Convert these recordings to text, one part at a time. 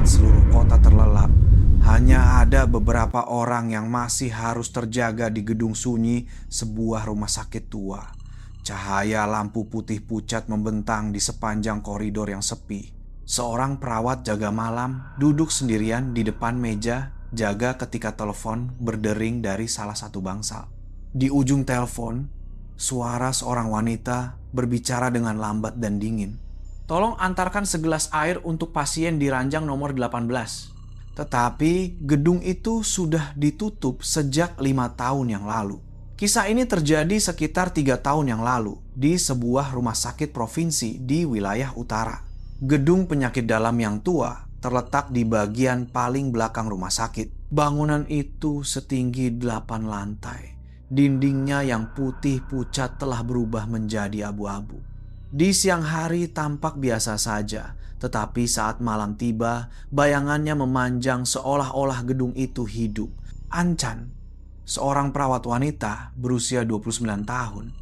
saat seluruh kota terlelap, hanya ada beberapa orang yang masih harus terjaga di gedung sunyi sebuah rumah sakit tua. Cahaya lampu putih pucat membentang di sepanjang koridor yang sepi. Seorang perawat jaga malam duduk sendirian di depan meja jaga ketika telepon berdering dari salah satu bangsal. Di ujung telepon, suara seorang wanita berbicara dengan lambat dan dingin. "Tolong antarkan segelas air untuk pasien di ranjang nomor 18. Tetapi gedung itu sudah ditutup sejak 5 tahun yang lalu. Kisah ini terjadi sekitar 3 tahun yang lalu di sebuah rumah sakit provinsi di wilayah utara. Gedung penyakit dalam yang tua terletak di bagian paling belakang rumah sakit. Bangunan itu setinggi 8 lantai. Dindingnya yang putih pucat telah berubah menjadi abu-abu. Di siang hari tampak biasa saja, tetapi saat malam tiba, bayangannya memanjang seolah-olah gedung itu hidup. Ancan, seorang perawat wanita berusia 29 tahun,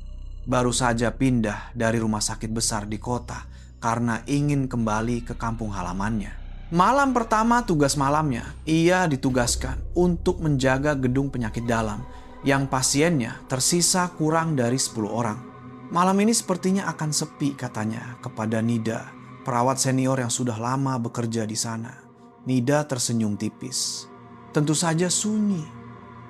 baru saja pindah dari rumah sakit besar di kota karena ingin kembali ke kampung halamannya. Malam pertama tugas malamnya, ia ditugaskan untuk menjaga gedung penyakit dalam yang pasiennya tersisa kurang dari 10 orang. Malam ini sepertinya akan sepi, katanya kepada Nida, perawat senior yang sudah lama bekerja di sana. Nida tersenyum tipis. Tentu saja sunyi.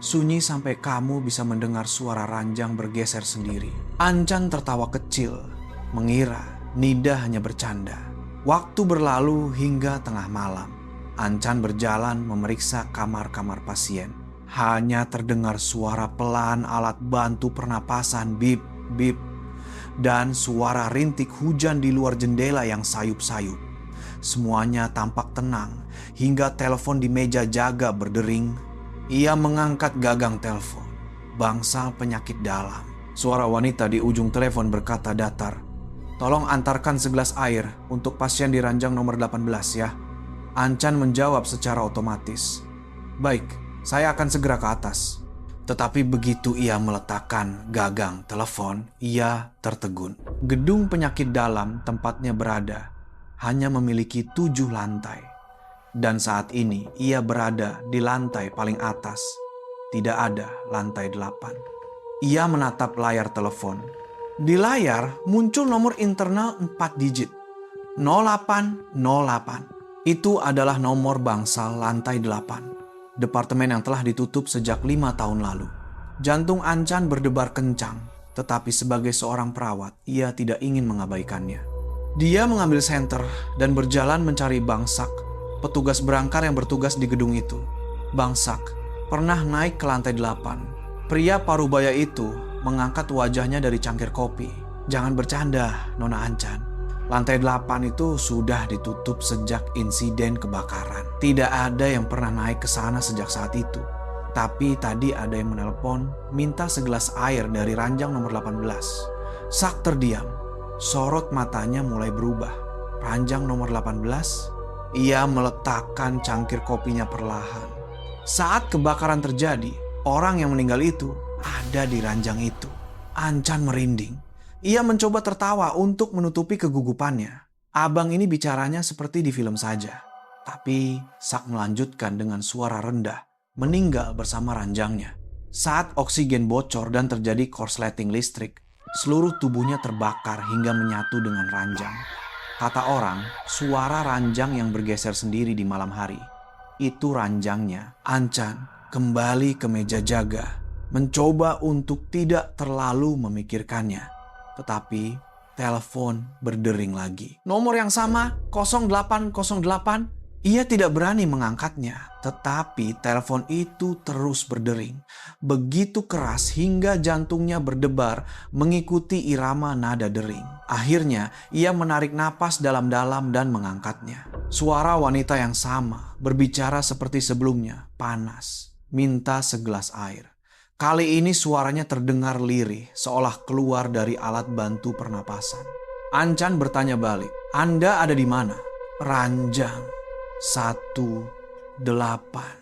Sunyi sampai kamu bisa mendengar suara ranjang bergeser sendiri. Ancan tertawa kecil, mengira Nida hanya bercanda. Waktu berlalu hingga tengah malam. Ancan berjalan memeriksa kamar-kamar pasien. Hanya terdengar suara pelan alat bantu pernapasan bip, bip. Dan suara rintik hujan di luar jendela yang sayup-sayup. Semuanya tampak tenang hingga telepon di meja jaga berdering. Ia mengangkat gagang telepon. Bangsal penyakit dalam. Suara wanita di ujung telepon berkata datar, "Tolong antarkan segelas air untuk pasien di ranjang nomor 18 ya." Ancan menjawab secara otomatis, "Baik, saya akan segera ke atas." Tetapi begitu ia meletakkan gagang telepon, ia tertegun. Gedung penyakit dalam tempatnya berada hanya memiliki 7 lantai. Dan saat ini ia berada di lantai paling atas. Tidak ada lantai 8. Ia menatap layar telepon. Di layar muncul nomor internal 4 digit. 0808. Itu adalah nomor bangsal lantai 8. Departemen yang telah ditutup sejak 5 tahun lalu. Jantung Ancan berdebar kencang, tetapi sebagai seorang perawat, ia tidak ingin mengabaikannya. Dia mengambil senter dan berjalan mencari Bangsak, petugas berangkar yang bertugas di gedung itu. Bangsak pernah naik ke lantai 8. Pria parubaya itu mengangkat wajahnya dari cangkir kopi. "Jangan bercanda, Nona Ancan. Lantai 8 itu sudah ditutup sejak insiden kebakaran. Tidak ada yang pernah naik ke sana sejak saat itu. Tapi tadi ada yang menelpon minta segelas air dari ranjang nomor 18. Sak terdiam. Sorot matanya mulai berubah. Ranjang nomor 18? Ia meletakkan cangkir kopinya perlahan. Saat kebakaran terjadi, orang yang meninggal itu ada di ranjang itu. Ancan merinding. Ia mencoba tertawa untuk menutupi kegugupannya. Abang ini bicaranya seperti di film saja. Tapi Sak melanjutkan dengan suara rendah, meninggal bersama ranjangnya. Saat oksigen bocor dan terjadi korsleting listrik, seluruh tubuhnya terbakar hingga menyatu dengan ranjang. Kata orang, suara ranjang yang bergeser sendiri di malam hari. Itu ranjangnya. Ancan kembali ke meja jaga, mencoba untuk tidak terlalu memikirkannya. Tetapi telepon berdering lagi. Nomor yang sama, 0808. Ia tidak berani mengangkatnya. Tetapi telepon itu terus berdering. Begitu keras hingga jantungnya berdebar mengikuti irama nada dering. Akhirnya ia menarik napas dalam-dalam dan mengangkatnya. Suara wanita yang sama berbicara seperti sebelumnya, panas. Minta segelas air. Kali ini suaranya terdengar lirih, seolah keluar dari alat bantu pernapasan. Ancan bertanya balik, "Anda ada di mana?" "Ranjang 18."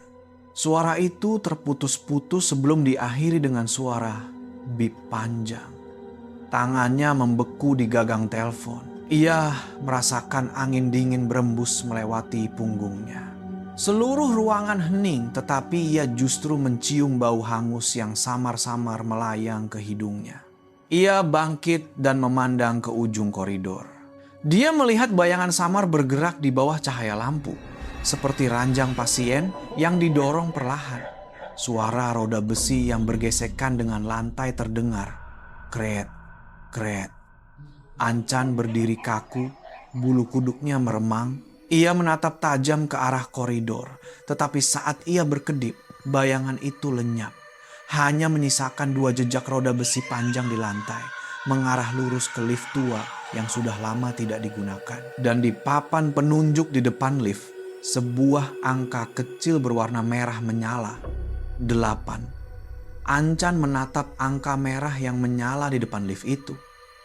Suara itu terputus-putus sebelum diakhiri dengan suara bip panjang. Tangannya membeku di gagang telepon. Ia merasakan angin dingin berembus melewati punggungnya. Seluruh ruangan hening, tetapi ia justru mencium bau hangus yang samar-samar melayang ke hidungnya. Ia bangkit dan memandang ke ujung koridor. Dia melihat bayangan samar bergerak di bawah cahaya lampu, seperti ranjang pasien yang didorong perlahan. Suara roda besi yang bergesekan dengan lantai terdengar. Kret, kret. Ancan berdiri kaku, bulu kuduknya meremang. Ia menatap tajam ke arah koridor, tetapi saat ia berkedip, bayangan itu lenyap. Hanya menyisakan 2 jejak roda besi panjang di lantai, mengarah lurus ke lift tua yang sudah lama tidak digunakan. Dan di papan penunjuk di depan lift, sebuah angka kecil berwarna merah menyala. 8. Ancan menatap angka merah yang menyala di depan lift itu.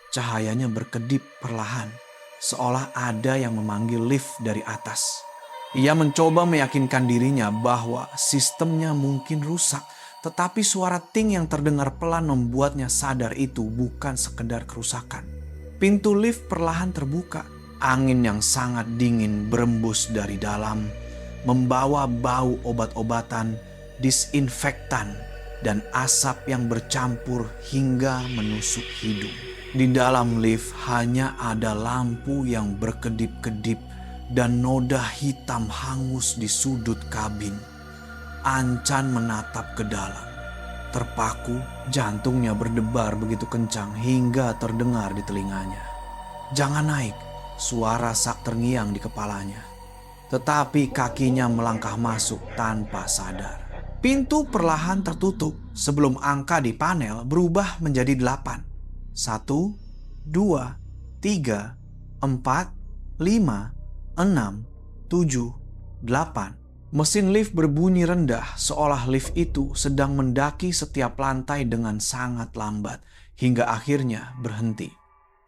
Cahayanya berkedip perlahan, seolah ada yang memanggil lift dari atas. Ia mencoba meyakinkan dirinya bahwa sistemnya mungkin rusak, tetapi suara ting yang terdengar pelan membuatnya sadar itu bukan sekedar kerusakan. Pintu lift perlahan terbuka. Angin yang sangat dingin berembus dari dalam, membawa bau obat-obatan, disinfektan, dan asap yang bercampur hingga menusuk hidung. Di dalam lift hanya ada lampu yang berkedip-kedip dan noda hitam hangus di sudut kabin. Ancan menatap ke dalam. Terpaku, jantungnya berdebar begitu kencang hingga terdengar di telinganya. "Jangan naik," suara sak terngiang di kepalanya. Tetapi kakinya melangkah masuk tanpa sadar. Pintu perlahan tertutup sebelum angka di panel berubah menjadi 8. 1, 2, 3, 4, 5, 6, 7, 8. Mesin lift berbunyi rendah seolah lift itu sedang mendaki setiap lantai dengan sangat lambat hingga akhirnya berhenti.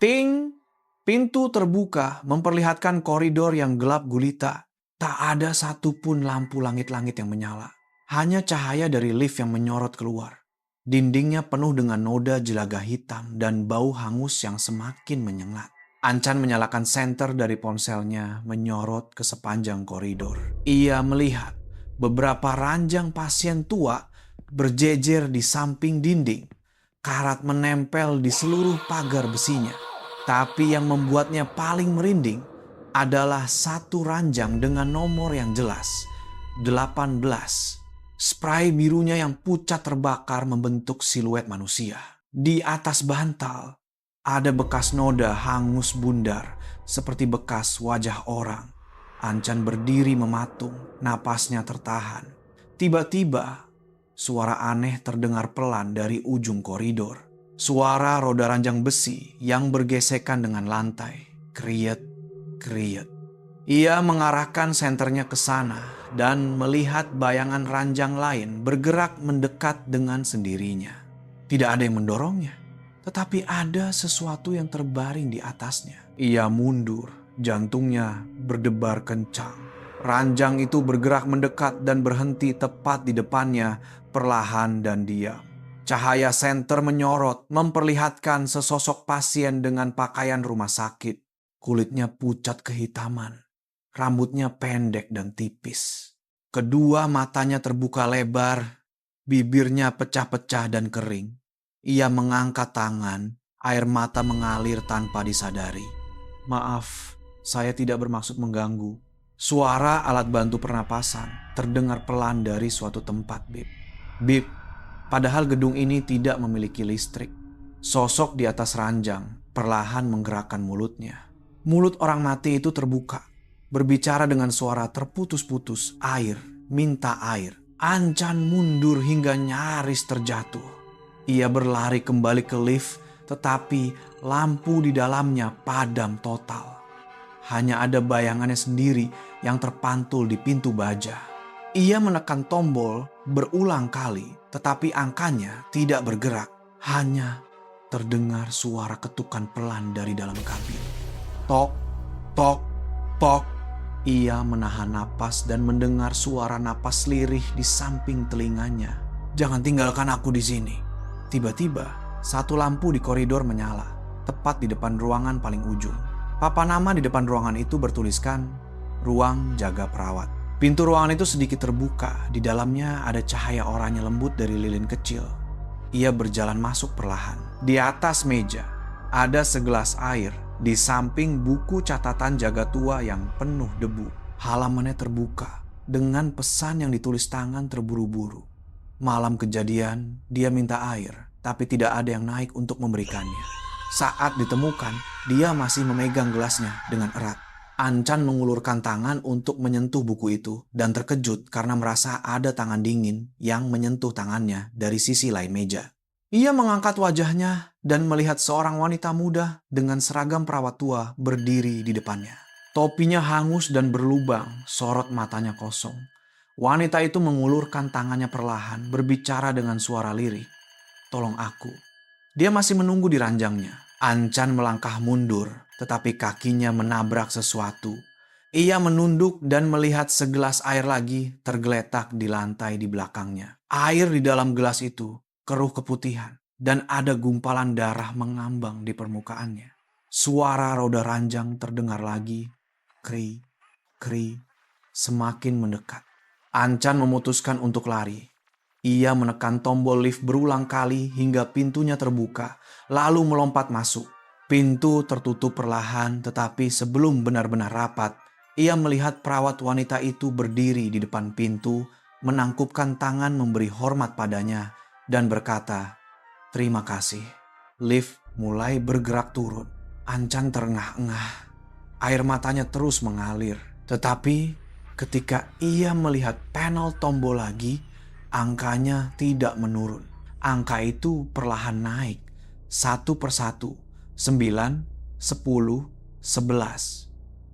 Ting! Pintu terbuka memperlihatkan koridor yang gelap gulita. Tak ada satupun lampu langit-langit yang menyala. Hanya cahaya dari lift yang menyorot keluar. Dindingnya penuh dengan noda jelaga hitam dan bau hangus yang semakin menyengat. Ancan menyalakan senter dari ponselnya menyorot ke sepanjang koridor. Ia melihat beberapa ranjang pasien tua berjejer di samping dinding. Karat menempel di seluruh pagar besinya. Tapi yang membuatnya paling merinding adalah satu ranjang dengan nomor yang jelas, 18. Spray birunya yang pucat terbakar membentuk siluet manusia. Di atas bantal ada bekas noda hangus bundar seperti bekas wajah orang. Ancan berdiri mematung, napasnya tertahan. Tiba-tiba suara aneh terdengar pelan dari ujung koridor. Suara roda ranjang besi yang bergesekan dengan lantai. Kriet, kriet. Ia mengarahkan senternya ke sana dan melihat bayangan ranjang lain bergerak mendekat dengan sendirinya. Tidak ada yang mendorongnya, tetapi ada sesuatu yang terbaring di atasnya. Ia mundur, jantungnya berdebar kencang. Ranjang itu bergerak mendekat dan berhenti tepat di depannya, perlahan dan diam. Cahaya senter menyorot, memperlihatkan sesosok pasien dengan pakaian rumah sakit. Kulitnya pucat kehitaman. Rambutnya pendek dan tipis. Kedua matanya terbuka lebar, bibirnya pecah-pecah dan kering. Ia mengangkat tangan, air mata mengalir tanpa disadari. "Maaf, saya tidak bermaksud mengganggu." Suara alat bantu pernapasan terdengar pelan dari suatu tempat, Bib. Bib, padahal gedung ini tidak memiliki listrik. Sosok di atas ranjang perlahan menggerakkan mulutnya. Mulut orang mati itu terbuka. Berbicara dengan suara terputus-putus, "Air, minta air." Ancan mundur hingga nyaris terjatuh. Ia berlari kembali ke lift, tetapi lampu di dalamnya padam total. Hanya ada bayangannya sendiri yang terpantul di pintu baja. Ia menekan tombol berulang kali, tetapi angkanya tidak bergerak. Hanya terdengar suara ketukan pelan dari dalam kabin. Tok, tok, tok. Ia menahan napas dan mendengar suara napas lirih di samping telinganya. "Jangan tinggalkan aku di sini." Tiba-tiba, satu lampu di koridor menyala, tepat di depan ruangan paling ujung. Papan nama di depan ruangan itu bertuliskan, "Ruang Jaga Perawat." Pintu ruangan itu sedikit terbuka. Di dalamnya ada cahaya oranye lembut dari lilin kecil. Ia berjalan masuk perlahan. Di atas meja ada segelas air. Di samping buku catatan jaga tua yang penuh debu. Halamannya terbuka dengan pesan yang ditulis tangan terburu-buru. Malam kejadian, dia minta air, tapi tidak ada yang naik untuk memberikannya. Saat ditemukan, dia masih memegang gelasnya dengan erat. Ancan mengulurkan tangan untuk menyentuh buku itu dan terkejut karena merasa ada tangan dingin yang menyentuh tangannya dari sisi lain meja. Ia mengangkat wajahnya dan melihat seorang wanita muda dengan seragam perawat tua berdiri di depannya. Topinya hangus dan berlubang, sorot matanya kosong. Wanita itu mengulurkan tangannya perlahan, berbicara dengan suara lirih. "Tolong aku." Dia masih menunggu di ranjangnya. Ancan melangkah mundur, tetapi kakinya menabrak sesuatu. Ia menunduk dan melihat segelas air lagi tergeletak di lantai di belakangnya. Air di dalam gelas itu keruh keputihan dan ada gumpalan darah mengambang di permukaannya. Suara roda ranjang terdengar lagi, kri, kri, semakin mendekat. Ancan memutuskan untuk lari. Ia menekan tombol lift berulang kali hingga pintunya terbuka, lalu melompat masuk. Pintu tertutup perlahan, tetapi sebelum benar-benar rapat, ia melihat perawat wanita itu berdiri di depan pintu, menangkupkan tangan memberi hormat padanya, dan berkata, "Terima kasih." Lift mulai bergerak turun. Ancan terengah-engah. Air matanya terus mengalir. Tetapi ketika ia melihat panel tombol lagi, angkanya tidak menurun. Angka itu perlahan naik. Satu persatu. 9, 10, 11.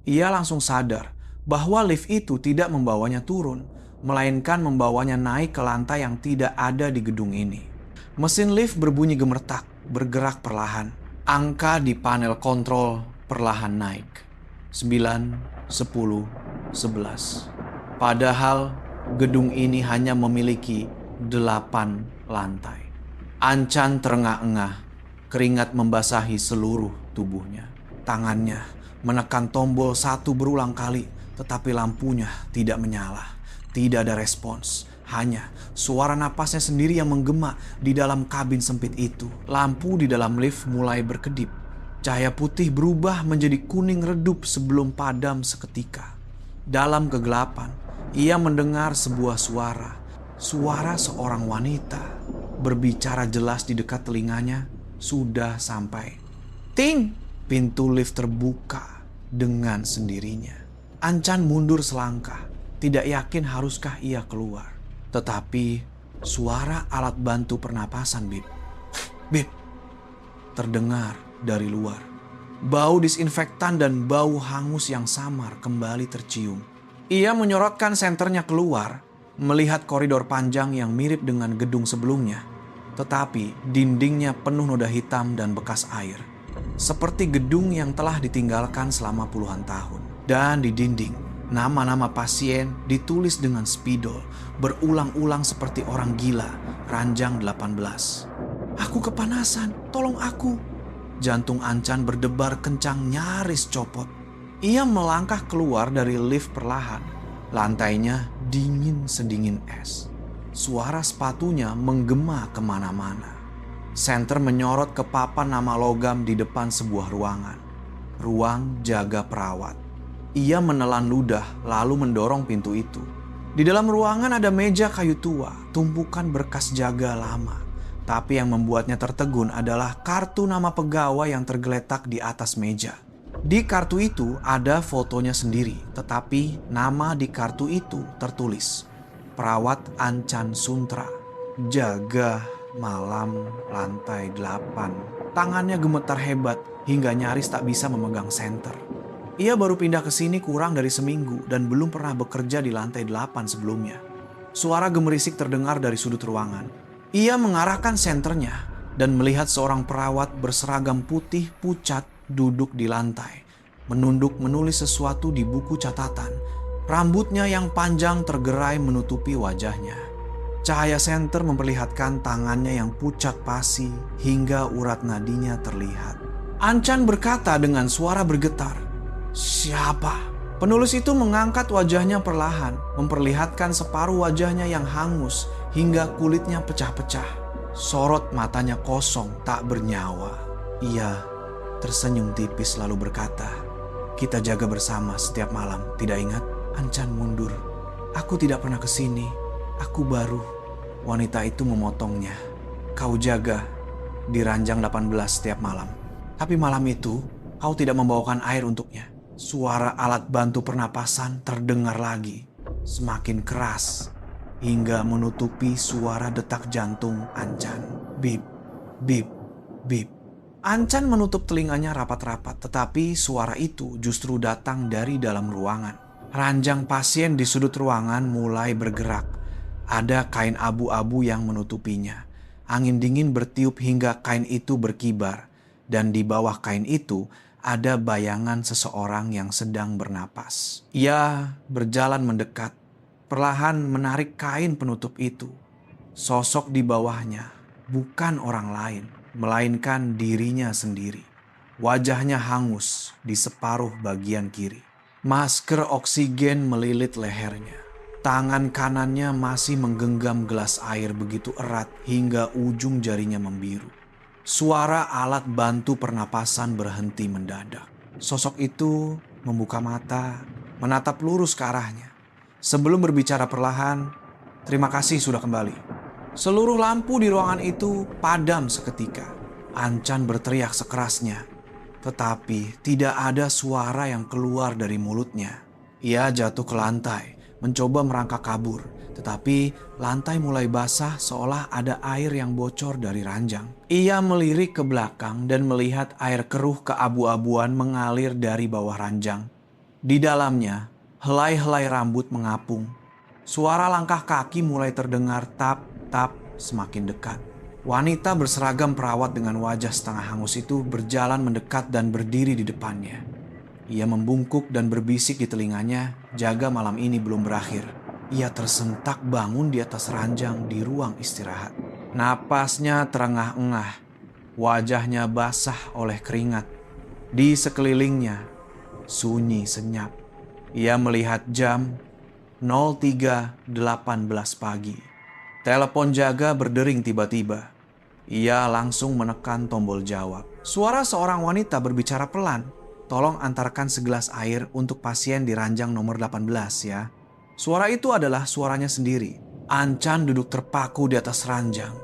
Ia langsung sadar bahwa lift itu tidak membawanya turun, melainkan membawanya naik ke lantai yang tidak ada di gedung ini. Mesin lift berbunyi gemertak, bergerak perlahan. Angka di panel kontrol perlahan naik. 9, 10, 11. Padahal gedung ini hanya memiliki 8 lantai. Ancan terengah-engah, keringat membasahi seluruh tubuhnya. Tangannya menekan tombol 1 berulang kali, tetapi lampunya tidak menyala. Tidak ada respons, hanya suara napasnya sendiri yang menggema di dalam kabin sempit itu. Lampu di dalam lift mulai berkedip. Cahaya putih berubah menjadi kuning redup sebelum padam seketika. Dalam kegelapan, ia mendengar sebuah suara. Suara seorang wanita berbicara jelas di dekat telinganya. Sudah sampai. Ting! Pintu lift terbuka dengan sendirinya. Ancan mundur selangkah. Tidak yakin haruskah ia keluar. Tetapi suara alat bantu pernapasan bip. Bip! Terdengar dari luar. Bau disinfektan dan bau hangus yang samar kembali tercium. Ia menyorotkan senternya keluar, melihat koridor panjang yang mirip dengan gedung sebelumnya. Tetapi dindingnya penuh noda hitam dan bekas air. Seperti gedung yang telah ditinggalkan selama puluhan tahun. Dan di dinding, nama-nama pasien ditulis dengan spidol, berulang-ulang seperti orang gila, ranjang 18. "Aku kepanasan, tolong aku." Jantung Ancan berdebar kencang nyaris copot. Ia melangkah keluar dari lift perlahan. Lantainya dingin sedingin es. Suara sepatunya menggema kemana-mana. Senter menyorot ke papan nama logam di depan sebuah ruangan. Ruang Jaga Perawat. Ia menelan ludah lalu mendorong pintu itu. Di dalam ruangan ada meja kayu tua, tumpukan berkas jaga lama. Tapi yang membuatnya tertegun adalah kartu nama pegawai yang tergeletak di atas meja. Di kartu itu ada fotonya sendiri, tetapi nama di kartu itu tertulis, "Perawat Ancan Suntra, jaga malam lantai 8. Tangannya gemetar hebat hingga nyaris tak bisa memegang senter. Ia baru pindah ke sini kurang dari seminggu dan belum pernah bekerja di lantai 8 sebelumnya. Suara gemerisik terdengar dari sudut ruangan. Ia mengarahkan senternya dan melihat seorang perawat berseragam putih pucat duduk di lantai, menunduk menulis sesuatu di buku catatan. Rambutnya yang panjang tergerai menutupi wajahnya. Cahaya senter memperlihatkan tangannya yang pucat pasi hingga urat nadinya terlihat. An-chan berkata dengan suara bergetar. Siapa? Penulis itu mengangkat wajahnya perlahan, memperlihatkan separuh wajahnya yang hangus hingga kulitnya pecah-pecah. Sorot matanya kosong, tak bernyawa. Ia tersenyum tipis lalu berkata, kita jaga bersama setiap malam, tidak ingat? An-chan mundur. Aku tidak pernah kesini, aku baru. Wanita itu memotongnya. Kau jaga di ranjang 18 setiap malam. Tapi malam itu, kau tidak membawakan air untuknya. Suara alat bantu pernapasan terdengar lagi, semakin keras, hingga menutupi suara detak jantung An-chan. Bip, bip, bip. An-chan menutup telinganya rapat-rapat, tetapi suara itu justru datang dari dalam ruangan. Ranjang pasien di sudut ruangan mulai bergerak. Ada kain abu-abu yang menutupinya. Angin dingin bertiup hingga kain itu berkibar, dan di bawah kain itu ada bayangan seseorang yang sedang bernapas. Ia berjalan mendekat, perlahan menarik kain penutup itu. Sosok di bawahnya bukan orang lain, melainkan dirinya sendiri. Wajahnya hangus di separuh bagian kiri. Masker oksigen melilit lehernya. Tangan kanannya masih menggenggam gelas air begitu erat hingga ujung jarinya membiru. Suara alat bantu pernapasan berhenti mendadak. Sosok itu membuka mata, menatap lurus ke arahnya. Sebelum berbicara perlahan, terima kasih sudah kembali. Seluruh lampu di ruangan itu padam seketika. An-chan berteriak sekerasnya, tetapi tidak ada suara yang keluar dari mulutnya. Ia jatuh ke lantai, mencoba merangkak kabur. Tetapi lantai mulai basah seolah ada air yang bocor dari ranjang. Ia melirik ke belakang dan melihat air keruh keabu-abuan mengalir dari bawah ranjang. Di dalamnya, helai-helai rambut mengapung. Suara langkah kaki mulai terdengar tap-tap semakin dekat. Wanita berseragam perawat dengan wajah setengah hangus itu berjalan mendekat dan berdiri di depannya. Ia membungkuk dan berbisik di telinganya, jaga malam ini belum berakhir. Ia tersentak bangun di atas ranjang di ruang istirahat. Napasnya terengah-engah, wajahnya basah oleh keringat. Di sekelilingnya, sunyi senyap. Ia melihat jam 03.18 pagi. Telepon jaga berdering tiba-tiba. Ia langsung menekan tombol jawab. Suara seorang wanita berbicara pelan. Tolong antarkan segelas air untuk pasien di ranjang nomor 18 ya. Suara itu adalah suaranya sendiri. An-chan duduk terpaku di atas ranjang.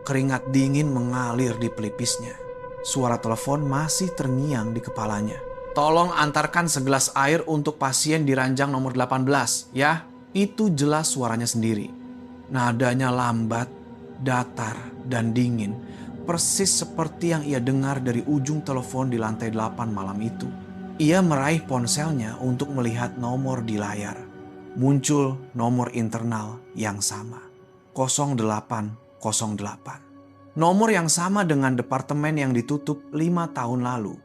Keringat dingin mengalir di pelipisnya. Suara telepon masih terngiang di kepalanya. Tolong antarkan segelas air untuk pasien di ranjang nomor 18 ya. Itu jelas suaranya sendiri. Nadanya lambat, datar, dan dingin. Persis seperti yang ia dengar dari ujung telepon di lantai 8 malam itu. Ia meraih ponselnya untuk melihat nomor di layar. Muncul nomor internal yang sama, 0808. Nomor yang sama dengan departemen yang ditutup 5 tahun lalu.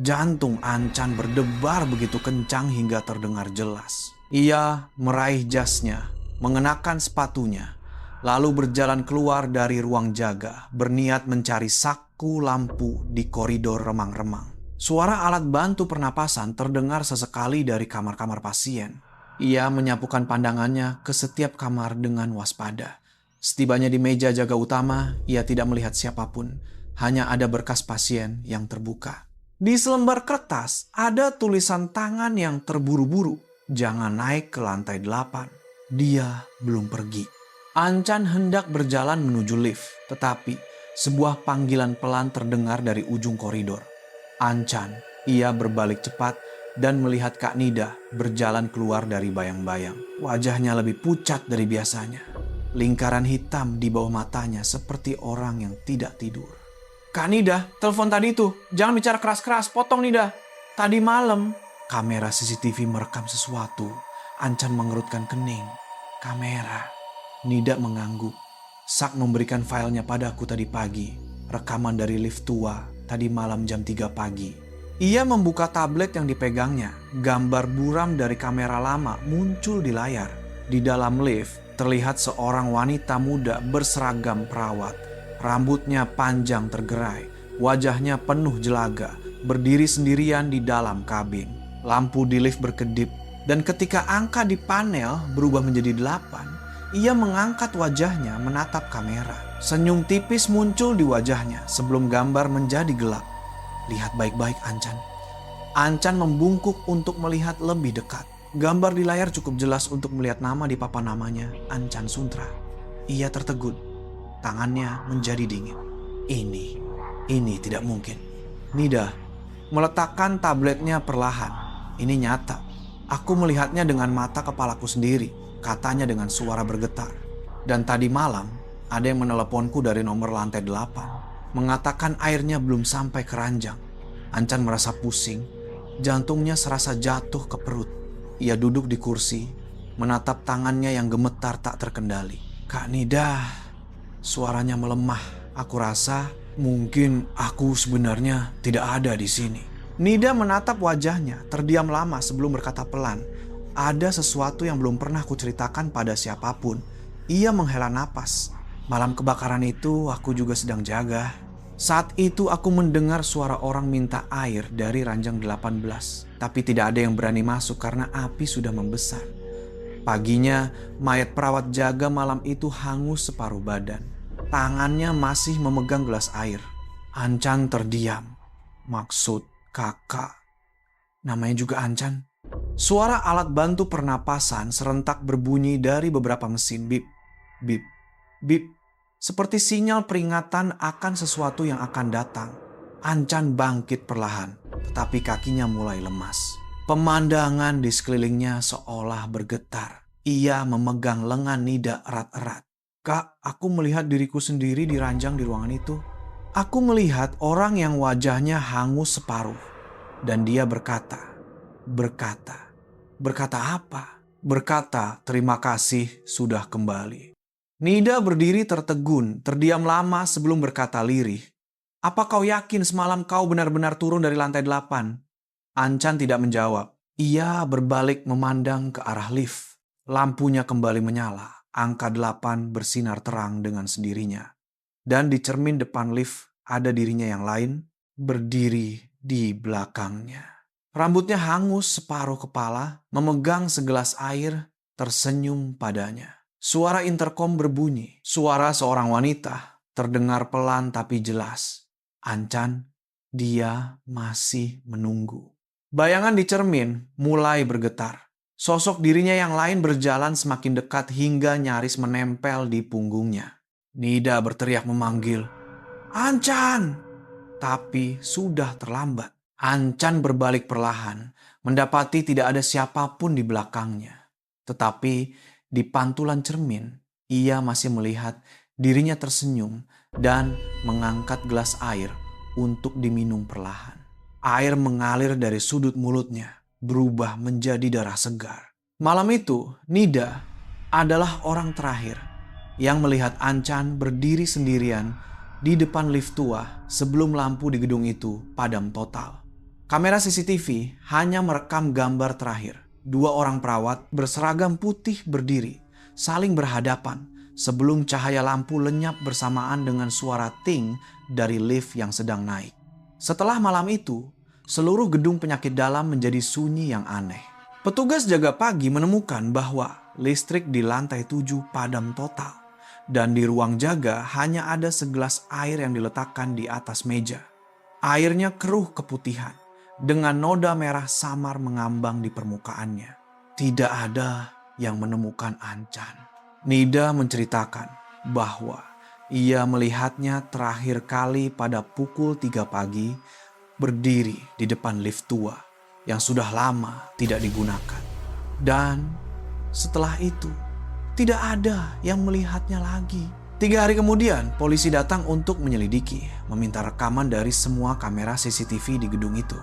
Jantung An-chan berdebar begitu kencang hingga terdengar jelas. Ia meraih jasnya, mengenakan sepatunya, lalu berjalan keluar dari ruang jaga, berniat mencari saku lampu di koridor remang-remang. Suara alat bantu pernapasan terdengar sesekali dari kamar-kamar pasien. Ia menyapukan pandangannya ke setiap kamar dengan waspada. Setibanya di meja jaga utama, ia tidak melihat siapapun. Hanya ada berkas pasien yang terbuka. Di selembar kertas ada tulisan tangan yang terburu-buru. Jangan naik ke lantai 8. Dia belum pergi. An-chan hendak berjalan menuju lift, tetapi sebuah panggilan pelan terdengar dari ujung koridor. An-chan, ia berbalik cepat dan melihat Kak Nida berjalan keluar dari bayang-bayang. Wajahnya lebih pucat dari biasanya. Lingkaran hitam di bawah matanya seperti orang yang tidak tidur. Kak Nida, telepon tadi itu. Jangan bicara keras-keras, potong Nida. Tadi malam. Kamera CCTV merekam sesuatu. An-chan mengerutkan kening. Kamera. Nida mengangguk. Sak memberikan filenya padaku tadi pagi. Rekaman dari lift tua tadi malam jam 3 pagi. Ia membuka tablet yang dipegangnya. Gambar buram dari kamera lama muncul di layar. Di dalam lift terlihat seorang wanita muda berseragam perawat. Rambutnya panjang tergerai. Wajahnya penuh jelaga. berdiri sendirian di dalam kabin. Lampu di lift berkedip, dan ketika angka di panel berubah menjadi 8, ia mengangkat wajahnya menatap kamera. Senyum tipis muncul di wajahnya sebelum gambar menjadi gelap. "Lihat baik-baik, Ancan." Ancan membungkuk untuk melihat lebih dekat. Gambar di layar cukup jelas untuk melihat nama di papan namanya, Ancan Suntra. Ia tertegun. Tangannya menjadi dingin. Ini tidak mungkin. Nida meletakkan tabletnya perlahan. "Ini nyata. Aku melihatnya dengan mata kepalaku sendiri," katanya dengan suara bergetar. "Dan tadi malam ada yang meneleponku dari nomor lantai 8, mengatakan airnya belum sampai ke ranjang." Ancan merasa pusing. Jantungnya serasa jatuh ke perut. Ia duduk di kursi, menatap tangannya yang gemetar tak terkendali. "Kak Nida," suaranya melemah. "Aku rasa mungkin aku sebenarnya tidak ada di sini." Nida menatap wajahnya, terdiam lama sebelum berkata pelan, "Ada sesuatu yang belum pernah kuceritakan pada siapapun." Ia menghela napas. "Malam kebakaran itu aku juga sedang jaga. Saat itu aku mendengar suara orang minta air dari ranjang 18. Tapi tidak ada yang berani masuk karena api sudah membesar. Paginya, mayat perawat jaga malam itu hangus separuh badan. Tangannya masih memegang gelas air." Ancan terdiam. "Maksud kakak namanya juga Ancan?" Suara alat bantu pernapasan serentak berbunyi dari beberapa mesin. Bip, bip, bip. Seperti sinyal peringatan akan sesuatu yang akan datang. Ancan bangkit perlahan, tetapi kakinya mulai lemas. Pemandangan di sekelilingnya seolah bergetar. Ia memegang lengan Nida erat-erat. "Kak, aku melihat diriku sendiri di ranjang di ruangan itu. Aku melihat orang yang wajahnya hangus separuh." Dan dia berkata apa? Berkata, "Terima kasih sudah kembali." Nida berdiri tertegun, terdiam lama sebelum berkata lirih, "Apa kau yakin semalam kau benar-benar turun dari lantai 8? Ancan tidak menjawab. Ia berbalik memandang ke arah lift. Lampunya kembali menyala. Angka 8 bersinar terang dengan sendirinya. Dan di cermin depan lift ada dirinya yang lain berdiri di belakangnya. Rambutnya hangus separuh kepala, memegang segelas air, tersenyum padanya. Suara interkom berbunyi. Suara seorang wanita terdengar pelan tapi jelas. "Ancan, dia masih menunggu." Bayangan di cermin mulai bergetar. Sosok dirinya yang lain berjalan semakin dekat hingga nyaris menempel di punggungnya. Nida berteriak memanggil, "Ancan!" Tapi sudah terlambat. Ancan berbalik perlahan, mendapati tidak ada siapapun di belakangnya. Tetapi di pantulan cermin, ia masih melihat dirinya tersenyum dan mengangkat gelas air untuk diminum perlahan. Air mengalir dari sudut mulutnya, berubah menjadi darah segar. Malam itu, Nida adalah orang terakhir yang melihat Ancan berdiri sendirian di depan lift tua sebelum lampu di gedung itu padam total. Kamera CCTV hanya merekam gambar terakhir. 2 orang perawat berseragam putih berdiri, saling berhadapan sebelum cahaya lampu lenyap bersamaan dengan suara ting dari lift yang sedang naik. Setelah malam itu, seluruh gedung penyakit dalam menjadi sunyi yang aneh. Petugas jaga pagi menemukan bahwa listrik di lantai 7 padam total. Dan di ruang jaga hanya ada segelas air yang diletakkan di atas meja. Airnya keruh keputihan, dengan noda merah samar mengambang di permukaannya. Tidak ada yang menemukan Ancan. Nida menceritakan bahwa ia melihatnya terakhir kali pada pukul 3 pagi berdiri di depan lift tua yang sudah lama tidak digunakan. Dan setelah itu, tidak ada yang melihatnya lagi. 3 hari kemudian, polisi datang untuk menyelidiki, meminta rekaman dari semua kamera CCTV di gedung itu.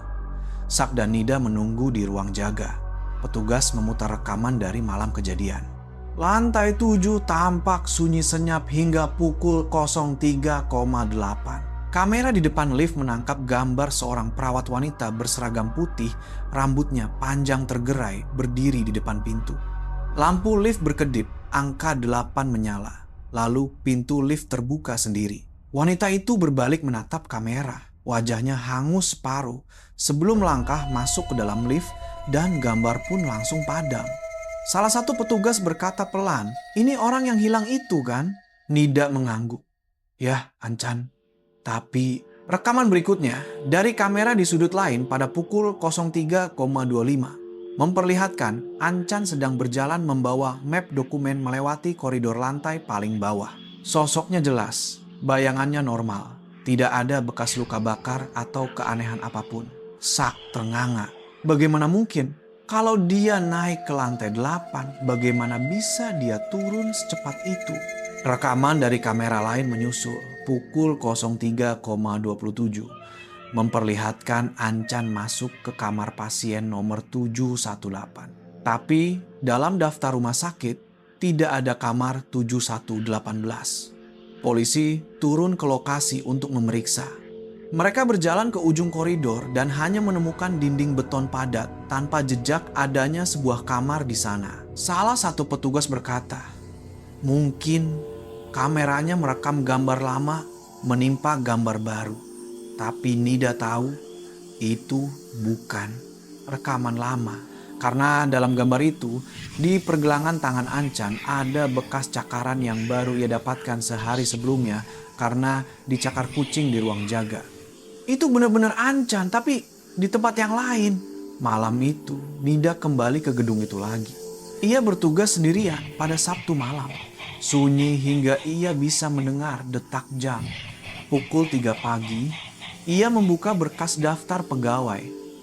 Sak dan Nida menunggu di ruang jaga. Petugas memutar rekaman dari malam kejadian. Lantai 7 tampak sunyi senyap hingga pukul 03,8. Kamera di depan lift menangkap gambar seorang perawat wanita berseragam putih, rambutnya panjang tergerai, berdiri di depan pintu. Lampu lift berkedip, angka 8 menyala. Lalu pintu lift terbuka sendiri. Wanita itu berbalik menatap kamera. Wajahnya hangus separuh sebelum melangkah masuk ke dalam lift dan gambar pun langsung padam. Salah satu petugas berkata pelan, "Ini orang yang hilang itu kan?" Nida mengangguk. "Yah, Ancan." Tapi rekaman berikutnya dari kamera di sudut lain pada pukul 03.25 memperlihatkan Ancan sedang berjalan membawa map dokumen melewati koridor lantai paling bawah. Sosoknya jelas, bayangannya normal. Tidak ada bekas luka bakar atau keanehan apapun. Sak ternganga. Bagaimana mungkin? Kalau dia naik ke lantai 8, bagaimana bisa dia turun secepat itu? Rekaman dari kamera lain menyusul pukul 03.27 memperlihatkan Ancan masuk ke kamar pasien nomor 718. Tapi dalam daftar rumah sakit tidak ada kamar 7118. Polisi turun ke lokasi untuk memeriksa. Mereka berjalan ke ujung koridor dan hanya menemukan dinding beton padat tanpa jejak adanya sebuah kamar di sana. Salah satu petugas berkata, "Mungkin kameranya merekam gambar lama menimpa gambar baru." Tapi Nida tahu itu bukan rekaman lama. Karena dalam gambar itu, di pergelangan tangan Ancan ada bekas cakaran yang baru ia dapatkan sehari sebelumnya karena dicakar kucing di ruang jaga. Itu benar-benar Ancan, tapi di tempat yang lain. Malam itu, Nida kembali ke gedung itu lagi. Ia bertugas sendirian pada Sabtu malam. Sunyi hingga ia bisa mendengar detak jam. Pukul 3 pagi, ia membuka berkas daftar pegawai.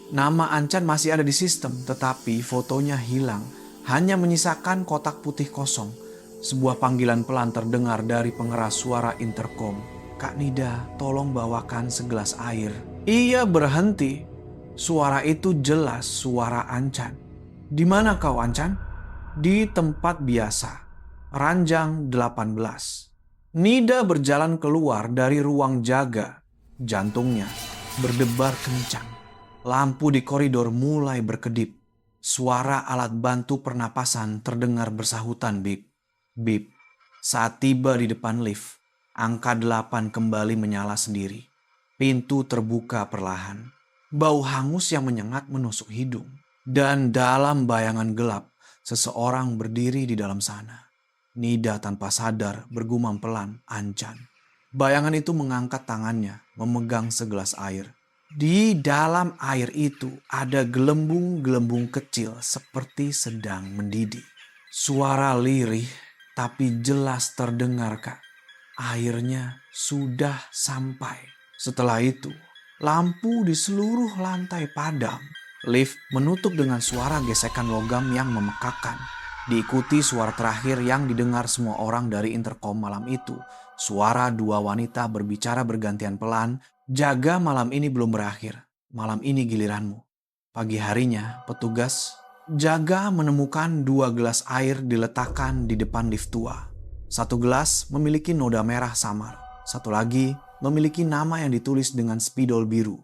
Nama Ancan masih ada di sistem, tetapi fotonya hilang. Hanya menyisakan kotak putih kosong. Sebuah panggilan pelan terdengar dari pengeras suara intercom. "Kak Nida, tolong bawakan segelas air." Ia berhenti. Suara itu jelas suara Ancan. "Di mana kau, Ancan?" "Di tempat biasa. Ranjang 18. Nida berjalan keluar dari ruang jaga. Jantungnya berdebar kencang. Lampu di koridor mulai berkedip. Suara alat bantu pernapasan terdengar bersahutan bip, bip. Saat tiba di depan lift, angka 8 kembali menyala sendiri. Pintu terbuka perlahan. Bau hangus yang menyengat menusuk hidung. Dan dalam bayangan gelap, seseorang berdiri di dalam sana. Nida tanpa sadar bergumam pelan, "Ancan." Bayangan itu mengangkat tangannya, memegang segelas air. Di dalam air itu ada gelembung-gelembung kecil seperti sedang mendidih. Suara lirih tapi jelas terdengar, Kak. Airnya sudah sampai. Setelah itu, lampu di seluruh lantai padam. Lift menutup dengan suara gesekan logam yang memekakan. Diikuti suara terakhir yang didengar semua orang dari intercom malam itu. Suara dua wanita berbicara bergantian pelan, "Jaga malam ini belum berakhir. Malam ini giliranmu." Pagi harinya, petugas jaga menemukan 2 gelas air diletakkan di depan lift tua. Satu gelas memiliki noda merah samar. Satu lagi memiliki nama yang ditulis dengan spidol biru.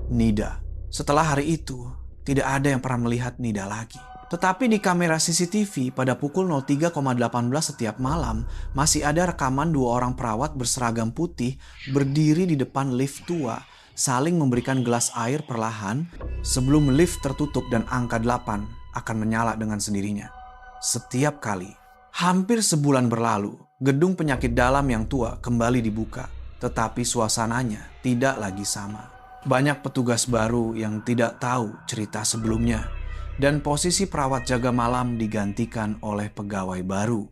Nida. Setelah hari itu, tidak ada yang pernah melihat Nida lagi. Tetapi di kamera CCTV pada pukul 03.18 setiap malam masih ada rekaman 2 orang perawat berseragam putih berdiri di depan lift tua saling memberikan gelas air perlahan sebelum lift tertutup dan angka 8 akan menyala dengan sendirinya. Setiap kali, hampir sebulan berlalu, gedung penyakit dalam yang tua kembali dibuka, tetapi suasananya tidak lagi sama. Banyak petugas baru yang tidak tahu cerita sebelumnya. Dan posisi perawat jaga malam digantikan oleh pegawai baru.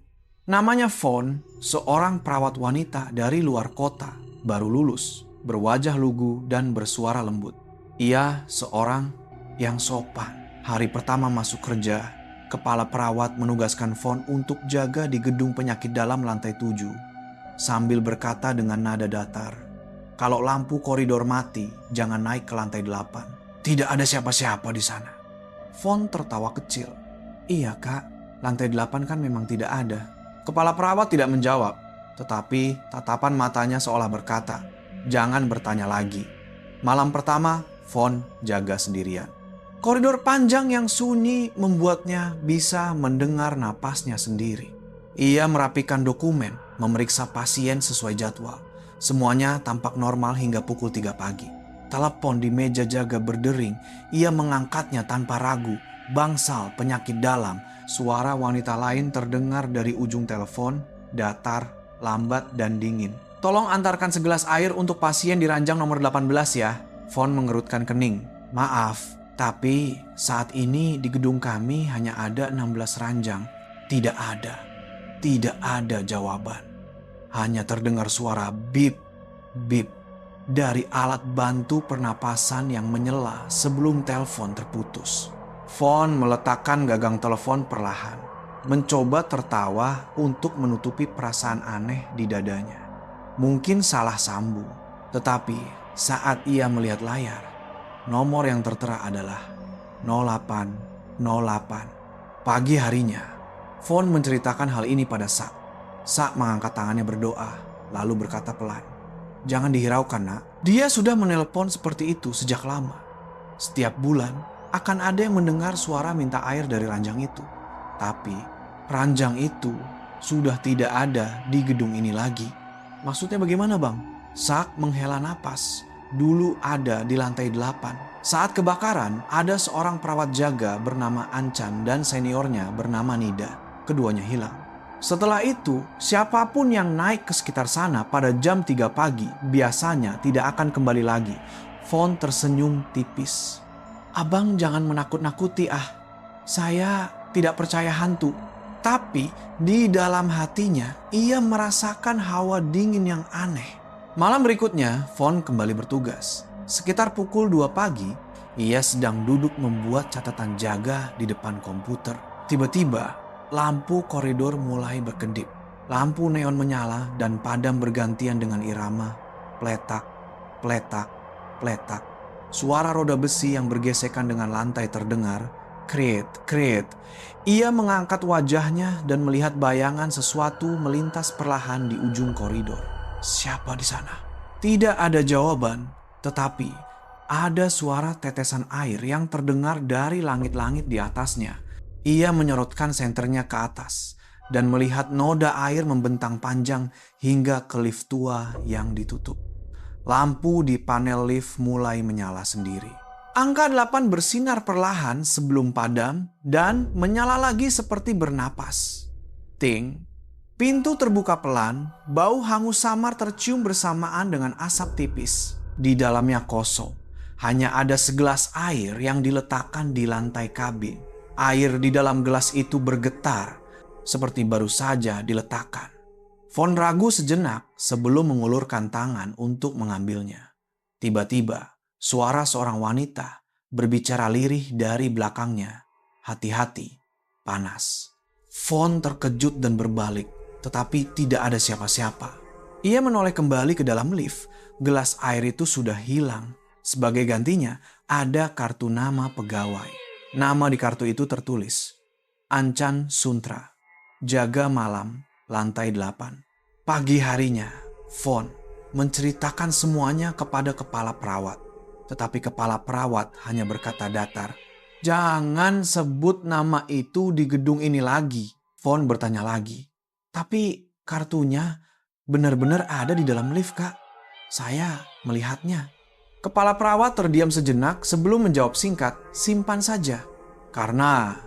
Namanya Von, seorang perawat wanita dari luar kota, baru lulus, berwajah lugu dan bersuara lembut. Ia seorang yang sopan. Hari pertama masuk kerja, kepala perawat menugaskan Von untuk jaga di gedung penyakit dalam lantai 7, sambil berkata dengan nada datar, "Kalau lampu koridor mati, jangan naik ke lantai 8. Tidak ada siapa-siapa di sana." Von tertawa kecil. "Iya, Kak, lantai 8 kan memang tidak ada." Kepala perawat tidak menjawab, tetapi tatapan matanya seolah berkata, "Jangan bertanya lagi." Malam pertama, Von jaga sendirian. Koridor panjang yang sunyi membuatnya bisa mendengar napasnya sendiri. Ia merapikan dokumen, memeriksa pasien sesuai jadwal. Semuanya tampak normal hingga pukul 3 pagi. Telepon di meja jaga berdering. Ia mengangkatnya tanpa ragu. Bangsal penyakit dalam. Suara wanita lain terdengar dari ujung telepon, datar, lambat, dan dingin. "Tolong antarkan segelas air untuk pasien di ranjang nomor 18 ya." Von mengerutkan kening. "Maaf, tapi saat ini di gedung kami hanya ada 16 ranjang." Tidak ada jawaban. Hanya terdengar suara bip, bip dari alat bantu pernapasan yang menyela sebelum telepon terputus. Von meletakkan gagang telepon perlahan, mencoba tertawa untuk menutupi perasaan aneh di dadanya. Mungkin salah sambung, tetapi saat ia melihat layar, nomor yang tertera adalah 0808. Pagi harinya, Von menceritakan hal ini pada Sak. Sak mengangkat tangannya berdoa, lalu berkata pelan, "Jangan dihiraukan, Nak. Dia sudah menelpon seperti itu sejak lama. Setiap bulan akan ada yang mendengar suara minta air dari ranjang itu. Tapi ranjang itu sudah tidak ada di gedung ini lagi." "Maksudnya bagaimana, Bang?" Sak menghela napas. "Dulu ada di lantai 8. Saat kebakaran, ada seorang perawat jaga bernama Ancan dan seniornya bernama Nida. Keduanya hilang. Setelah itu, siapapun yang naik ke sekitar sana pada jam 3 pagi biasanya tidak akan kembali lagi." Von tersenyum tipis. "Abang jangan menakut-nakuti ah. Saya tidak percaya hantu." Tapi di dalam hatinya ia merasakan hawa dingin yang aneh. Malam berikutnya, Von kembali bertugas. Sekitar pukul 2 pagi, ia sedang duduk membuat catatan jaga di depan komputer. Tiba-tiba, lampu koridor mulai berkedip. Lampu neon menyala dan padam bergantian dengan irama pletak, pletak, pletak. Suara roda besi yang bergesekan dengan lantai terdengar. Kret, kret. Ia mengangkat wajahnya dan melihat bayangan sesuatu melintas perlahan di ujung koridor. Siapa di sana? Tidak ada jawaban, tetapi ada suara tetesan air yang terdengar dari langit-langit di atasnya. Ia menyorotkan senternya ke atas dan melihat noda air membentang panjang hingga ke lift tua yang ditutup. Lampu di panel lift mulai menyala sendiri. Angka 8 bersinar perlahan sebelum padam dan menyala lagi seperti bernapas. Ting, pintu terbuka pelan, bau hangus samar tercium bersamaan dengan asap tipis. Di dalamnya kosong, hanya ada segelas air yang diletakkan di lantai kabin. Air di dalam gelas itu bergetar, seperti baru saja diletakkan. Von ragu sejenak sebelum mengulurkan tangan untuk mengambilnya. Tiba-tiba, suara seorang wanita berbicara lirih dari belakangnya. "Hati-hati, panas." Von terkejut dan berbalik, tetapi tidak ada siapa-siapa. Ia menoleh kembali ke dalam lift. Gelas air itu sudah hilang. Sebagai gantinya, ada kartu nama pegawai. Nama di kartu itu tertulis, Ancan Suntra, jaga malam, lantai 8. Pagi harinya, Von menceritakan semuanya kepada kepala perawat. Tetapi kepala perawat hanya berkata datar, "Jangan sebut nama itu di gedung ini lagi." Von bertanya lagi, "Tapi kartunya benar-benar ada di dalam lift, Kak. Saya melihatnya." Kepala perawat terdiam sejenak sebelum menjawab singkat, "Simpan saja." Karena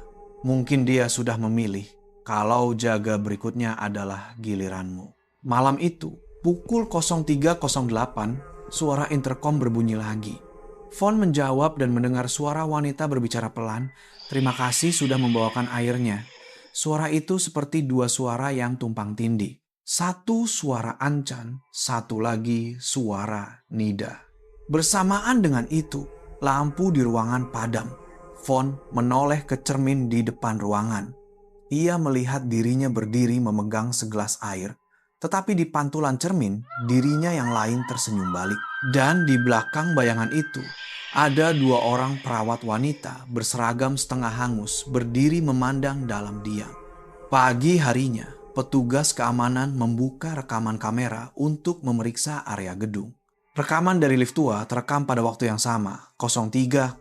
mungkin dia sudah memilih kalau jaga berikutnya adalah giliranmu. Malam itu, pukul 03.08, suara interkom berbunyi lagi. Von menjawab dan mendengar suara wanita berbicara pelan, "Terima kasih sudah membawakan airnya." Suara itu seperti dua suara yang tumpang tindih. Satu suara Ancan, satu lagi suara Nida. Bersamaan dengan itu, lampu di ruangan padam. Von menoleh ke cermin di depan ruangan. Ia melihat dirinya berdiri memegang segelas air, tetapi di pantulan cermin, dirinya yang lain tersenyum balik. Dan di belakang bayangan itu, ada dua orang perawat wanita berseragam setengah hangus berdiri memandang dalam diam. Pagi harinya, petugas keamanan membuka rekaman kamera untuk memeriksa area gedung. Rekaman dari lift tua terekam pada waktu yang sama, 03.18.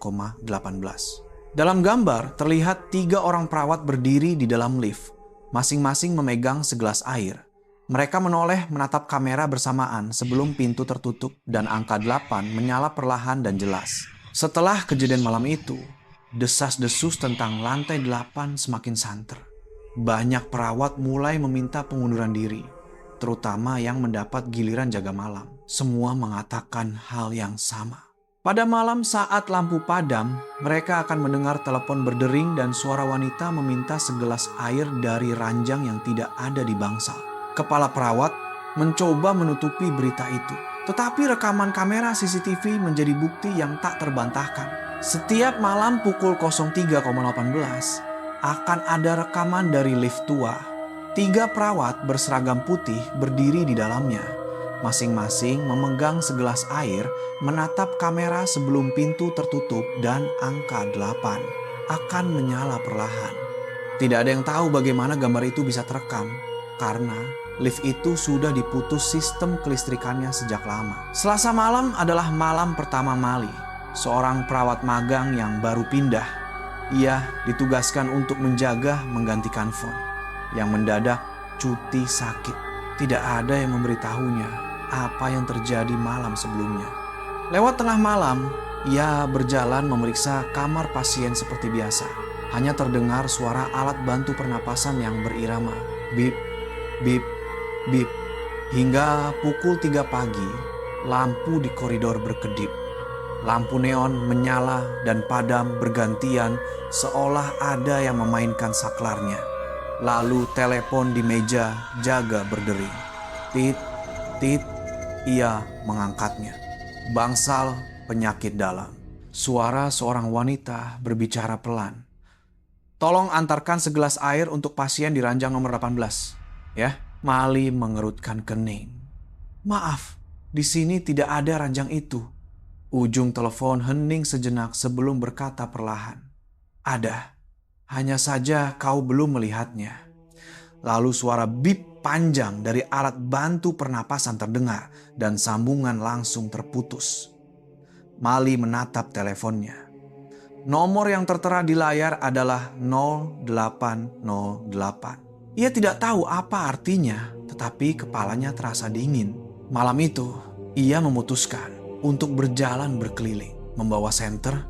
Dalam gambar terlihat 3 orang perawat berdiri di dalam lift, masing-masing memegang segelas air. Mereka menoleh menatap kamera bersamaan sebelum pintu tertutup dan angka 8 menyala perlahan dan jelas. Setelah kejadian malam itu, desas-desus tentang lantai 8 semakin santer. Banyak perawat mulai meminta pengunduran diri, terutama yang mendapat giliran jaga malam. Semua mengatakan hal yang sama. Pada malam saat lampu padam, mereka akan mendengar telepon berdering dan suara wanita meminta segelas air dari ranjang yang tidak ada di bangsal. Kepala perawat mencoba menutupi berita itu, tetapi rekaman kamera CCTV menjadi bukti yang tak terbantahkan. Setiap malam pukul 03.18 akan ada rekaman dari lift tua. 3 perawat berseragam putih berdiri di dalamnya. Masing-masing memegang segelas air, menatap kamera sebelum pintu tertutup dan angka 8 akan menyala perlahan. Tidak ada yang tahu bagaimana gambar itu bisa terekam, karena lift itu sudah diputus sistem kelistrikannya sejak lama. Selasa malam adalah malam pertama Mali, seorang perawat magang yang baru pindah. Ia ditugaskan untuk menjaga menggantikan Von, yang mendadak cuti sakit. Tidak ada yang memberitahunya apa yang terjadi malam sebelumnya. Lewat tengah malam, ia berjalan memeriksa kamar pasien seperti biasa. Hanya terdengar suara alat bantu pernapasan yang berirama. Bip, bip, bip. Hingga pukul 3 pagi, lampu di koridor berkedip. Lampu neon menyala dan padam bergantian seolah ada yang memainkan saklarnya. Lalu telepon di meja jaga berdering. Tit, tit, ia mengangkatnya. Bangsal penyakit dalam. Suara seorang wanita berbicara pelan. Tolong antarkan segelas air untuk pasien di ranjang nomor 18. Ya, Mali mengerutkan kening. Maaf, di sini tidak ada ranjang itu. Ujung telepon hening sejenak sebelum berkata perlahan. Ada, hanya saja kau belum melihatnya. Lalu suara bip panjang dari alat bantu pernapasan terdengar dan sambungan langsung terputus. Mali menatap teleponnya. Nomor yang tertera di layar adalah 0808. Ia tidak tahu apa artinya, tetapi kepalanya terasa dingin. Malam itu, ia memutuskan untuk berjalan berkeliling. Membawa senter,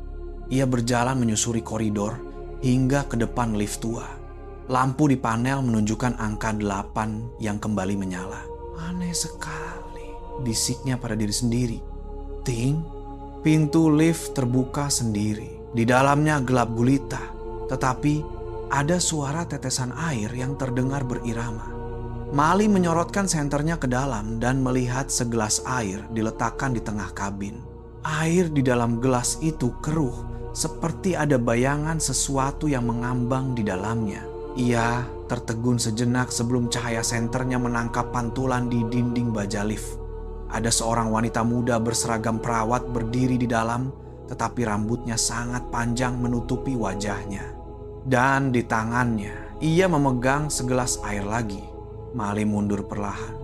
ia berjalan menyusuri koridor hingga ke depan lift tua. Lampu di panel menunjukkan angka 8 yang kembali menyala. Aneh sekali, bisiknya pada diri sendiri. Ting, pintu lift terbuka sendiri. Di dalamnya gelap gulita, tetapi ada suara tetesan air yang terdengar berirama. Mali menyorotkan senternya ke dalam dan melihat segelas air diletakkan di tengah kabin. Air di dalam gelas itu keruh, seperti ada bayangan sesuatu yang mengambang di dalamnya. Ia tertegun sejenak sebelum cahaya senternya menangkap pantulan di dinding baja lift. Ada seorang wanita muda berseragam perawat berdiri di dalam, tetapi rambutnya sangat panjang menutupi wajahnya. Dan di tangannya, ia memegang segelas air lagi. Mali mundur perlahan.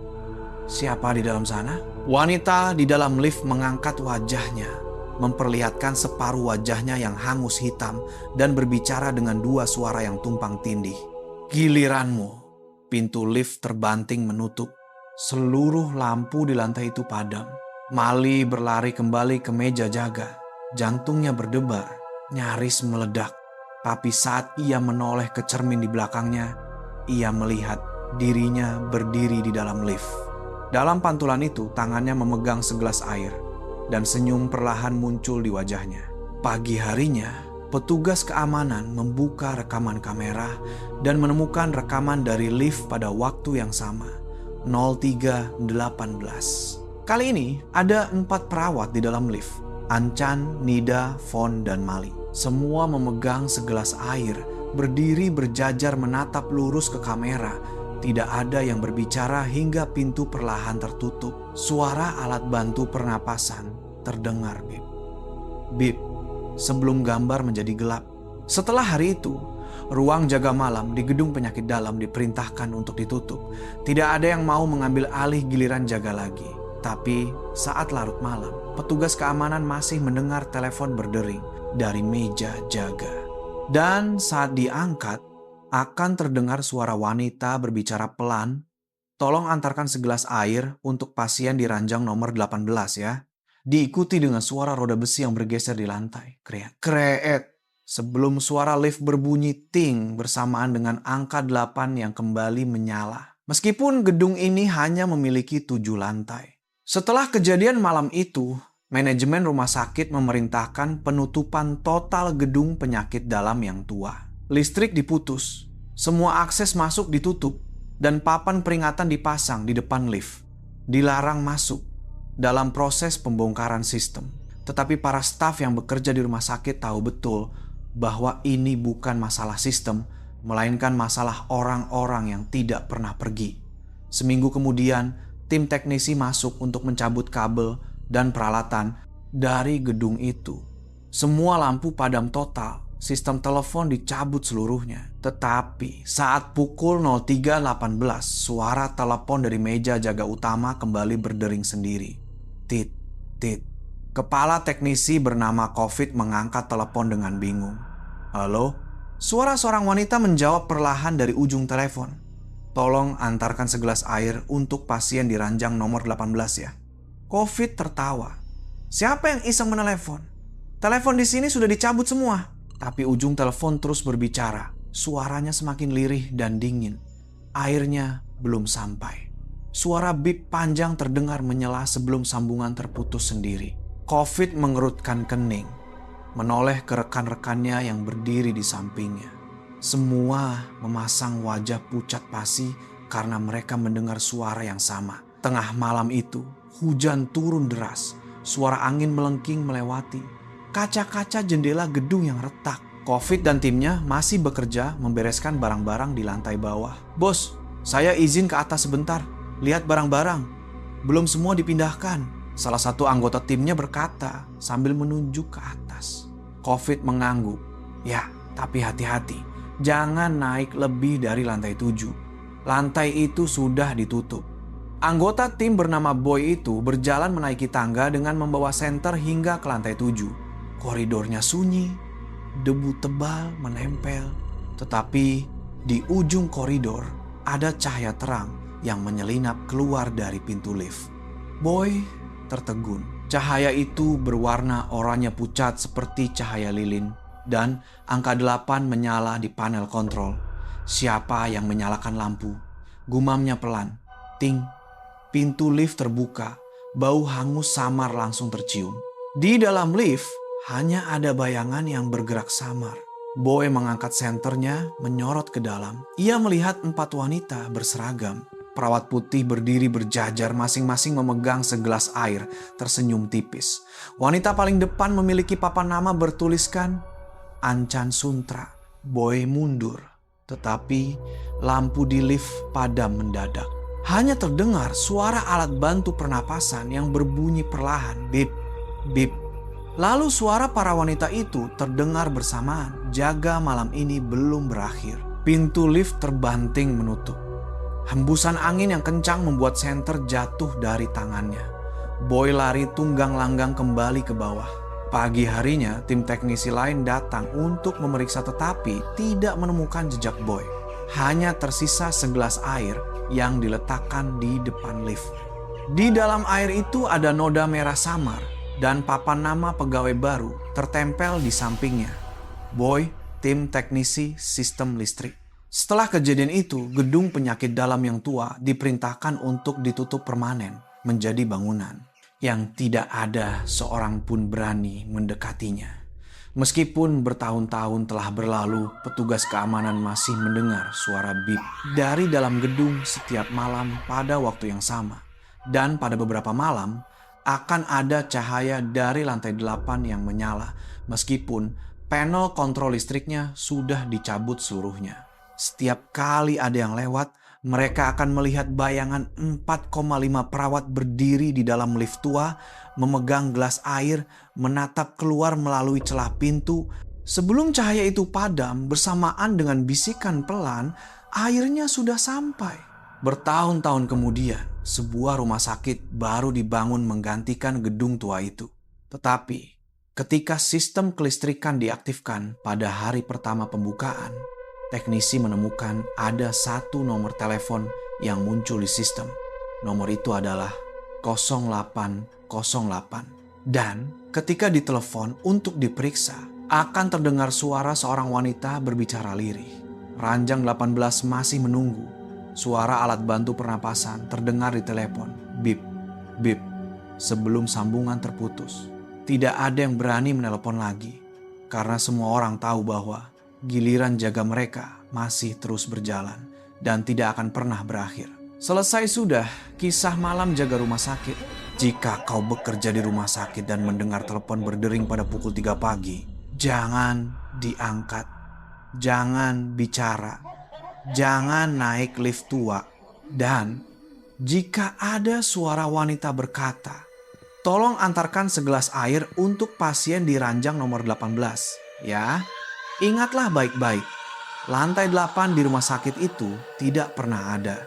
Siapa di dalam sana? Wanita di dalam lift mengangkat wajahnya, memperlihatkan separuh wajahnya yang hangus hitam dan berbicara dengan 2 suara yang tumpang tindih. Giliranmu. Pintu lift terbanting menutup. Seluruh lampu di lantai itu padam. Mali berlari kembali ke meja jaga. Jantungnya berdebar, nyaris meledak. Tapi saat ia menoleh ke cermin di belakangnya, ia melihat dirinya berdiri di dalam lift. Dalam pantulan itu, tangannya memegang segelas air dan senyum perlahan muncul di wajahnya. Pagi harinya, petugas keamanan membuka rekaman kamera dan menemukan rekaman dari lift pada waktu yang sama, 03.18. Kali ini ada 4 perawat di dalam lift, Ancan, Nida, Von, dan Mali. Semua memegang segelas air, berdiri berjajar menatap lurus ke kamera. Tidak ada yang berbicara hingga pintu perlahan tertutup. Suara alat bantu pernapasan terdengar bip. Bip, sebelum gambar menjadi gelap. Setelah hari itu, ruang jaga malam di gedung penyakit dalam diperintahkan untuk ditutup. Tidak ada yang mau mengambil alih giliran jaga lagi. Tapi saat larut malam, petugas keamanan masih mendengar telepon berdering dari meja jaga. Dan saat diangkat, akan terdengar suara wanita berbicara pelan, tolong antarkan segelas air untuk pasien di ranjang nomor 18 ya. Diikuti dengan suara roda besi yang bergeser di lantai. Kreet, kreet. Sebelum suara lift berbunyi ting bersamaan dengan angka 8 yang kembali menyala. Meskipun gedung ini hanya memiliki 7 lantai. Setelah kejadian malam itu, manajemen rumah sakit memerintahkan penutupan total gedung penyakit dalam yang tua. Listrik diputus, semua akses masuk ditutup, dan papan peringatan dipasang di depan lift. Dilarang masuk dalam proses pembongkaran sistem. Tetapi para staf yang bekerja di rumah sakit tahu betul bahwa ini bukan masalah sistem, melainkan masalah orang-orang yang tidak pernah pergi. Seminggu kemudian, tim teknisi masuk untuk mencabut kabel dan peralatan dari gedung itu. Semua lampu padam total, sistem telepon dicabut seluruhnya. Tetapi saat pukul 03.18, suara telepon dari meja jaga utama kembali berdering sendiri. Tit, tit. Kepala teknisi bernama Covid mengangkat telepon dengan bingung. Halo? Suara seorang wanita menjawab perlahan dari ujung telepon. Tolong antarkan segelas air untuk pasien di ranjang nomor 18 ya. Covid tertawa. Siapa yang iseng menelepon? Telepon di sini sudah dicabut semua. Tapi ujung telepon terus berbicara. Suaranya semakin lirih dan dingin. Airnya belum sampai. Suara bip panjang terdengar menyela sebelum sambungan terputus sendiri. Covid mengerutkan kening, menoleh ke rekan-rekannya yang berdiri di sampingnya. Semua memasang wajah pucat pasi karena mereka mendengar suara yang sama. Tengah malam itu, hujan turun deras. Suara angin melengking melewati kaca-kaca jendela gedung yang retak. Covid dan timnya masih bekerja membereskan barang-barang di lantai bawah. Bos, saya izin ke atas sebentar. Lihat barang-barang. Belum semua dipindahkan. Salah satu anggota timnya berkata sambil menunjuk ke atas. Covid mengangguk. Ya, tapi hati-hati. Jangan naik lebih dari lantai 7. Lantai itu sudah ditutup. Anggota tim bernama Boy itu berjalan menaiki tangga dengan membawa senter hingga ke lantai 7. Koridornya sunyi, debu tebal menempel. Tetapi di ujung koridor ada cahaya terang yang menyelinap keluar dari pintu lift. Boy tertegun. Cahaya itu berwarna oranye pucat seperti cahaya lilin. Dan angka 8 menyala di panel kontrol. Siapa yang menyalakan lampu? Gumamnya pelan. Ting. Pintu lift terbuka. Bau hangus samar langsung tercium. Di dalam lift hanya ada bayangan yang bergerak samar. Boy mengangkat senternya menyorot ke dalam. Ia melihat 4 wanita berseragam. Perawat putih berdiri berjajar masing-masing memegang segelas air, tersenyum tipis. Wanita paling depan memiliki papan nama bertuliskan Ancan Suntra. Boy mundur, tetapi lampu di lift padam mendadak. Hanya terdengar suara alat bantu pernapasan yang berbunyi perlahan, bip, bip. Lalu suara para wanita itu terdengar bersamaan. Jaga malam ini belum berakhir. Pintu lift terbanting menutup. Hembusan angin yang kencang membuat senter jatuh dari tangannya. Boy lari tunggang langgang kembali ke bawah. Pagi harinya, tim teknisi lain datang untuk memeriksa tetapi tidak menemukan jejak Boy. Hanya tersisa segelas air yang diletakkan di depan lift. Di dalam air itu ada noda merah samar dan papan nama pegawai baru tertempel di sampingnya. Boy, tim teknisi sistem listrik. Setelah kejadian itu, gedung penyakit dalam yang tua diperintahkan untuk ditutup permanen menjadi bangunan yang tidak ada seorang pun berani mendekatinya. Meskipun bertahun-tahun telah berlalu, petugas keamanan masih mendengar suara bip dari dalam gedung setiap malam pada waktu yang sama. Dan pada beberapa malam, akan ada cahaya dari lantai 8 yang menyala meskipun panel kontrol listriknya sudah dicabut seluruhnya. Setiap kali ada yang lewat, mereka akan melihat bayangan 4,5 perawat berdiri di dalam lift tua, memegang gelas air, menatap keluar melalui celah pintu. Sebelum cahaya itu padam bersamaan dengan bisikan pelan, airnya sudah sampai. Bertahun-tahun kemudian, sebuah rumah sakit baru dibangun menggantikan gedung tua itu. Tetapi, ketika sistem kelistrikan diaktifkan pada hari pertama pembukaan, teknisi menemukan ada satu nomor telepon yang muncul di sistem. Nomor itu adalah 0808. Dan ketika ditelepon untuk diperiksa, akan terdengar suara seorang wanita berbicara lirih. Ranjang 18 masih menunggu. Suara alat bantu pernapasan terdengar di telepon. Bip, bip. Sebelum sambungan terputus. Tidak ada yang berani menelepon lagi. Karena semua orang tahu bahwa giliran jaga mereka masih terus berjalan dan tidak akan pernah berakhir. Selesai sudah kisah malam jaga rumah sakit. Jika kau bekerja di rumah sakit dan mendengar telepon berdering pada pukul 3 pagi, jangan diangkat. Jangan bicara, jangan naik lift tua. Dan jika ada suara wanita berkata, tolong antarkan segelas air untuk pasien di ranjang nomor 18. Ya, ingatlah baik-baik. Lantai 8 di rumah sakit itu tidak pernah ada.